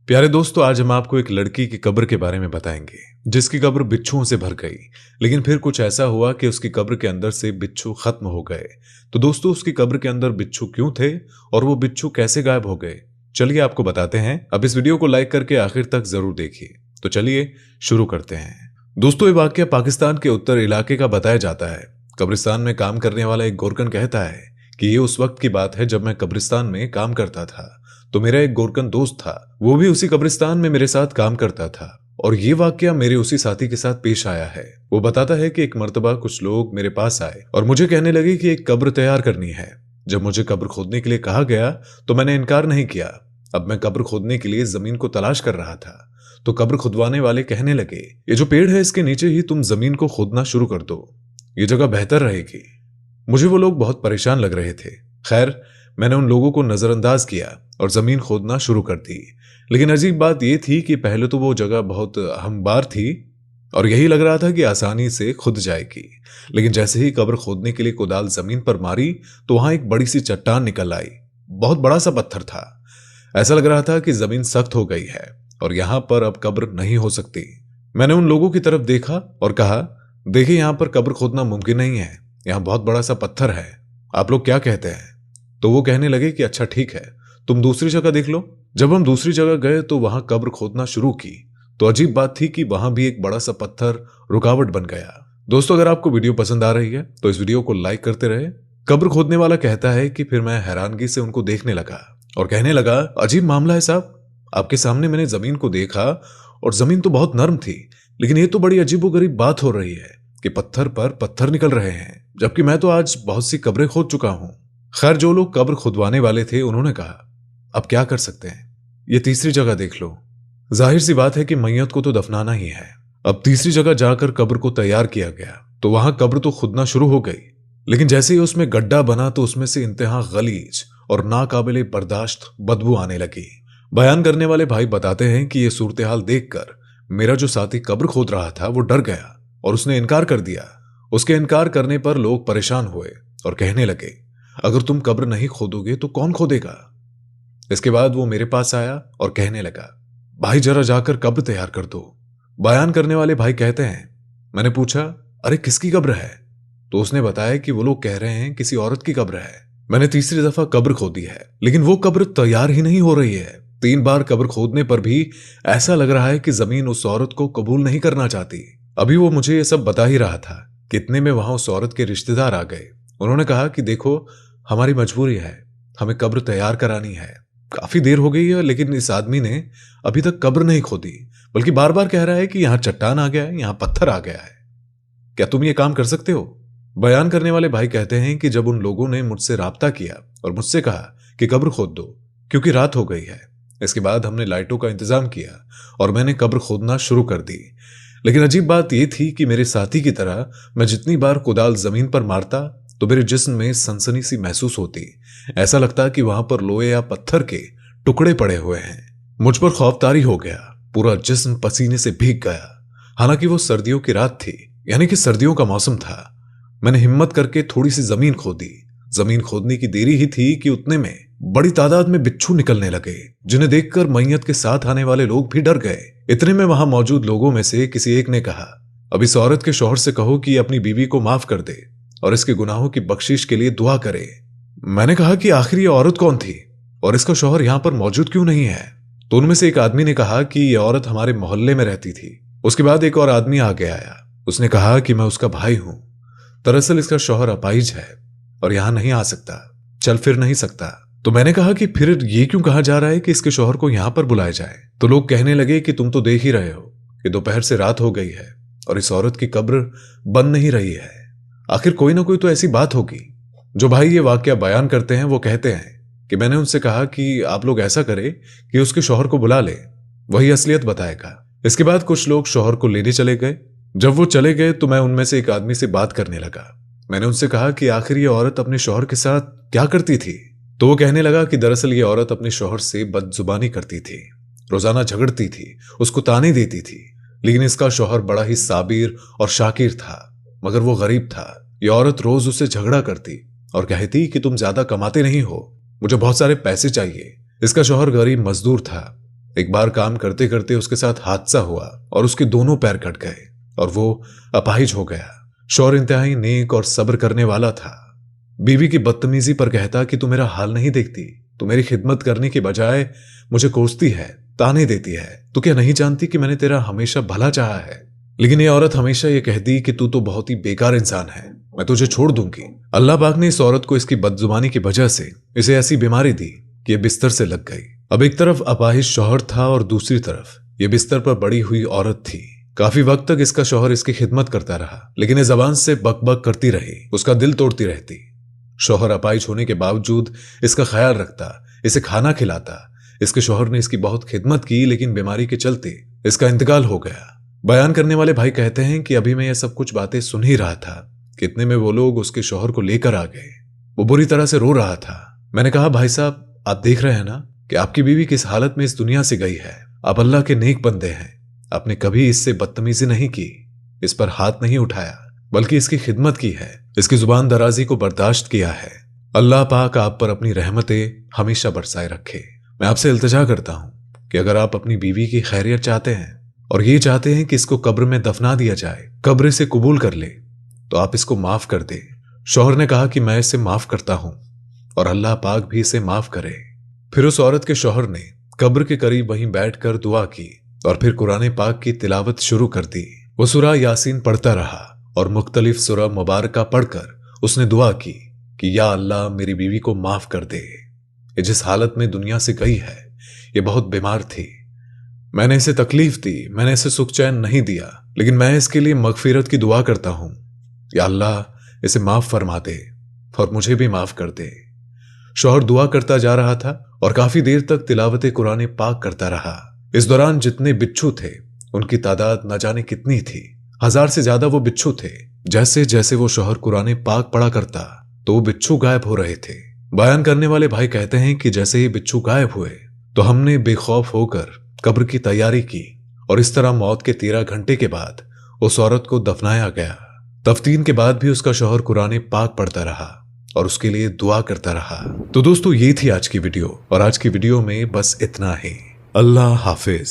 प्यारे दोस्तों, आज हम आपको एक लड़की की कब्र के बारे में बताएंगे जिसकी कब्र बिच्छुओं से भर गई। लेकिन फिर कुछ ऐसा हुआ कि उसकी कब्र के अंदर से बिच्छू खत्म हो गए। तो दोस्तों, उसकी कब्र के अंदर बिच्छू क्यों थे और वो बिच्छू कैसे गायब हो गए, चलिए आपको बताते हैं। अब इस वीडियो को लाइक करके आखिर तक जरूर देखिए। तो चलिए शुरू करते हैं। दोस्तों, ये वाकया पाकिस्तान के उत्तर इलाके का बताया जाता है। कब्रिस्तान में काम करने वाला एक गोरकन कहता है कि ये उस वक्त की बात है जब मैं कब्रिस्तान में काम करता था। तो मेरा एक गोरकन दोस्त था, वो भी उसी कब्रिस्तान में मेरे साथ काम करता था और ये वाकया मेरे उसी साथी के साथ पेश आया है। वो बताता है कि एक मर्तबा कुछ लोग मेरे पास आए और मुझे कहने लगे कि एक कब्र तैयार करनी है। जब मुझे कब्र खोदने के लिए कहा गया तो मैंने इनकार नहीं किया। अब मैं कब्र खोदने के लिए जमीन को तलाश कर रहा था तो कब्र खुदवाने वाले कहने लगे, ये जो पेड़ है इसके नीचे ही तुम जमीन को खोदना शुरू कर दो, ये जगह बेहतर रहेगी। मुझे वो लोग बहुत परेशान लग रहे थे। खैर, मैंने उन लोगों को नजरअंदाज किया और जमीन खोदना शुरू कर दी। लेकिन अजीब बात यह थी कि पहले तो वो जगह बहुत हमवार थी और यही लग रहा था कि आसानी से खुद जाएगी। लेकिन जैसे ही कब्र खोदने के लिए कुदाल जमीन पर मारी तो वहां एक बड़ी सी चट्टान निकल आई। बहुत बड़ा सा पत्थर था। ऐसा लग रहा था कि जमीन सख्त हो गई है और यहां पर अब कब्र नहीं हो सकती। मैंने उन लोगों की तरफ देखा और कहा, देखिए यहां पर कब्र खोदना मुमकिन नहीं है, यहां बहुत बड़ा सा पत्थर है, आप लोग क्या कहते हैं? तो वो कहने लगे कि अच्छा ठीक है, तुम दूसरी जगह देख लो। जब हम दूसरी जगह गए तो वहां कब्र खोदना शुरू की तो अजीब बात थी कि वहां भी एक बड़ा सा पत्थर रुकावट बन गया। दोस्तों, अगर आपको वीडियो पसंद आ रही है तो इस वीडियो को लाइक करते रहे। कब्र खोदने वाला कहता है कि फिर मैं हैरानगी से उनको देखने लगा और कहने लगा, अजीब मामला है साहब, आपके सामने मैंने जमीन को देखा और जमीन तो बहुत नरम थी, लेकिन ये तो बड़ी अजीबोगरीब बात हो रही है कि पत्थर पर पत्थर निकल रहे हैं, जबकि मैं तो आज बहुत सी कब्रें खोद चुका हूं। खैर, जो लोग कब्र खुदवाने वाले थे उन्होंने कहा, अब क्या कर सकते हैं, ये तीसरी जगह देख लो। जाहिर सी बात है कि मैयत को तो दफनाना ही है। अब तीसरी जगह जाकर कब्र को तैयार किया गया तो वहां कब्र तो खुदना शुरू हो गई, लेकिन जैसे ही उसमें गड्ढा बना तो उसमें से इंतहा गलीज और नाकाबिले बर्दाश्त बदबू आने लगी। बयान करने वाले भाई बताते हैं कि यह सूरत हाल देखकर मेरा जो साथी कब्र खोद रहा था वो डर गया और उसने इनकार कर दिया। उसके इनकार करने पर लोग परेशान हुए और कहने लगे, अगर तुम कब्र नहीं खोदोगे तो कौन खोदेगा? इसके बाद वो मेरे पास आया और कहने लगा, भाई जरा जाकर कब्र तैयार कर दो। बयान करने वाले भाई कहते हैं, मैंने पूछा, अरे किसकी कब्र है? तो उसने बताया कि वो लोग कह रहे हैं किसी औरत की कब्र है। मैंने तीसरी दफा कब्र खोदी है लेकिन वो कब्र तैयार ही नहीं हो रही है। 3 बार कब्र खोदने पर भी ऐसा लग रहा है कि जमीन उस औरत को कबूल नहीं करना चाहती। अभी वो मुझे ये सब बता ही रहा था कि इतने में वहां उस औरत के रिश्तेदार आ गए। उन्होंने कहा कि देखो, हमारी मजबूरी है, हमें कब्र तैयार करानी है। काफी देर हो गई है लेकिन इस आदमी ने अभी तक कब्र नहीं खोदी, बल्कि बार बार कह रहा है कि यहां चट्टान आ गया है, यहां पत्थर आ गया है, क्या तुम ये काम कर सकते हो? बयान करने वाले भाई कहते हैं कि जब उन लोगों ने मुझसे राब्ता किया और मुझसे कहा कि कब्र खोद दो क्योंकि रात हो गई है, इसके बाद हमने लाइटों का इंतजाम किया और मैंने कब्र खोदना शुरू कर दी। लेकिन अजीब बात यह थी कि मेरे साथी की तरह मैं जितनी बार कुदाल जमीन पर मारता तो मेरे जिस्म में सनसनी सी महसूस होती। ऐसा लगता कि वहां पर लोहे या पत्थर के टुकड़े पड़े हुए हैं। मुझ पर खौफतारी हो गया, पूरा जिस्म पसीने से भीग गया। हालांकि वो सर्दियों की रात थी, यानी कि सर्दियों का मौसम था। मैंने हिम्मत करके थोड़ी सी जमीन खोदी। जमीन खोदने की देरी ही थी कि उतने में बड़ी तादाद में बिच्छू निकलने लगे, जिन्हें देखकर मैयत के साथ आने वाले लोग भी डर गए। इतने में वहां मौजूद लोगों में से किसी एक ने कहा, अब इस औरत के शौहर से कहो कि अपनी बीवी को माफ कर दे और इसके गुनाहों की बख्शिश के लिए दुआ करे। मैंने कहा कि आखिर ये औरत कौन थी और इसका शौहर यहां पर मौजूद क्यों नहीं है? तो उनमें से एक आदमी ने कहा कि यह औरत हमारे मोहल्ले में रहती थी। उसके बाद एक और आदमी आगे आया। उसने कहा कि मैं उसका भाई हूं। दरअसल इसका शौहर अपाहिज है और यहां नहीं आ सकता, चल फिर नहीं सकता। तो मैंने कहा कि फिर ये क्यों कहा जा रहा है कि इसके शौहर को यहां पर बुलाया जाए? तो लोग कहने लगे कि तुम तो देख ही रहे हो कि दोपहर से रात हो गई है और इस औरत की कब्र बन नहीं रही है। आखिर कोई ना कोई तो ऐसी बात होगी। जो भाई ये वाकया बयान करते हैं वो कहते हैं कि मैंने उनसे कहा कि आप लोग ऐसा करें कि उसके शौहर को बुला ले, वही असलियत बताएगा। इसके बाद कुछ लोग शौहर को लेने चले गए। जब वो चले गए तो मैं उनमें से एक आदमी से बात करने लगा। मैंने उनसे कहा कि आखिर ये औरत अपने शौहर के साथ क्या करती थी? तो वो कहने लगा कि दरअसल ये औरत अपने शौहर से बदजुबानी करती थी, रोजाना झगड़ती थी, उसको ताने देती थी। लेकिन इसका शौहर बड़ा ही साबिर और शाकिर था, मगर वो गरीब था। ये औरत रोज उससे झगड़ा करती और कहती कि तुम ज्यादा कमाते नहीं हो, मुझे बहुत सारे पैसे चाहिए। इसका शौहर गरीब मजदूर था, एक बार काम करते करते उसके साथ हादसा हुआ और उसके दोनों पैर कट गए और वो अपाहिज हो गया। शौहर इंतहाई नेक और सब्र करने वाला था। बीवी की बदतमीजी पर कहता कि तू मेरा हाल नहीं देखती, तू मेरी खिदमत करने की बजाय मुझे कोसती है, ताने देती है। तू क्या नहीं जानती कि मैंने तेरा हमेशा भला चाहा है? लेकिन ये औरत हमेशा ये कहती कि तू तो बहुत ही बेकार इंसान है, मैं तुझे छोड़ दूंगी। अल्लाह पाक ने इस औरत को इसकी बदजुबानी की वजह से इसे ऐसी बीमारी दी कि ये बिस्तर से लग गई। अब एक तरफ अपाहिज शौहर था और दूसरी तरफ ये बिस्तर पर बड़ी हुई औरत थी। काफी वक्त तक इसका शौहर इसकी खिदमत करता रहा, लेकिन ये जबान से बक बक करती रही, उसका दिल तोड़ती रहती। शौहर अपाहिज होने के बावजूद इसका ख्याल रखता, इसे खाना खिलाता। इसके शौहर ने इसकी बहुत खिदमत की, लेकिन बीमारी के चलते इसका इंतकाल हो गया। बयान करने वाले भाई कहते हैं कि अभी मैं ये सब कुछ बातें सुन ही रहा था कि इतने में वो लोग उसके शौहर को लेकर आ गए। वो बुरी तरह से रो रहा था। मैंने कहा, भाई साहब, आप देख रहे हैं ना कि आपकी बीवी किस हालत में इस दुनिया से गई है। आप अल्लाह के नेक बंदे हैं, आपने कभी इससे बदतमीजी नहीं की, इस पर हाथ नहीं उठाया, बल्कि इसकी खिदमत की है, इसकी जुबान दराजी को बर्दाश्त किया है। अल्लाह पाक आप पर अपनी रहमतें हमेशा बरसाए रखे। मैं आपसे इल्तिजा करता हूं कि अगर आप अपनी बीवी की खैरियत चाहते हैं और ये चाहते हैं कि इसको कब्र में दफना दिया जाए, कब्र से कबूल कर ले, तो आप इसको माफ कर दे। शौहर ने कहा कि मैं इसे माफ करता हूं और अल्लाह पाक भी इसे माफ करे। फिर उस औरत के शौहर ने कब्र के करीब वहीं बैठकर दुआ की और फिर कुरान पाक की तिलावत शुरू कर दी। वो सूरा यासीन पढ़ता रहा और मुख्तलिफ सूरा मुबारका पढ़कर उसने दुआ की कि या अल्लाह मेरी बीवी को माफ कर दे। ये जिस हालत में दुनिया से गई है, ये बहुत बीमार थी, मैंने इसे तकलीफ दी, मैंने इसे सुख चैन नहीं दिया, लेकिन मैं इसके लिए मगफिरत की दुआ करता हूं। या अल्लाह इसे माफ फरमा दे और मुझे भी माफ कर दे। शौहर दुआ करता जा रहा था और काफी देर तक तिलावत कुरान पाक करता रहा। इस दौरान जितने बिच्छू थे उनकी तादाद न जाने कितनी थी, 1000 से ज्यादा वो बिच्छू थे। जैसे जैसे वो शौहर कुरान पाक पढ़ा करता तो वो बिच्छू गायब हो रहे थे। बयान करने वाले भाई कहते हैं कि जैसे ही बिच्छू गायब हुए तो हमने बेखौफ होकर कब्र की तैयारी की और इस तरह मौत के 13 घंटे के बाद उस औरत को दफनाया गया। दफतीन के बाद भी उसका शौहर कुरान पाक पढ़ता रहा और उसके लिए दुआ करता रहा। तो दोस्तों, ये थी आज की वीडियो और आज की वीडियो में बस इतना ही। अल्लाह हाफिज।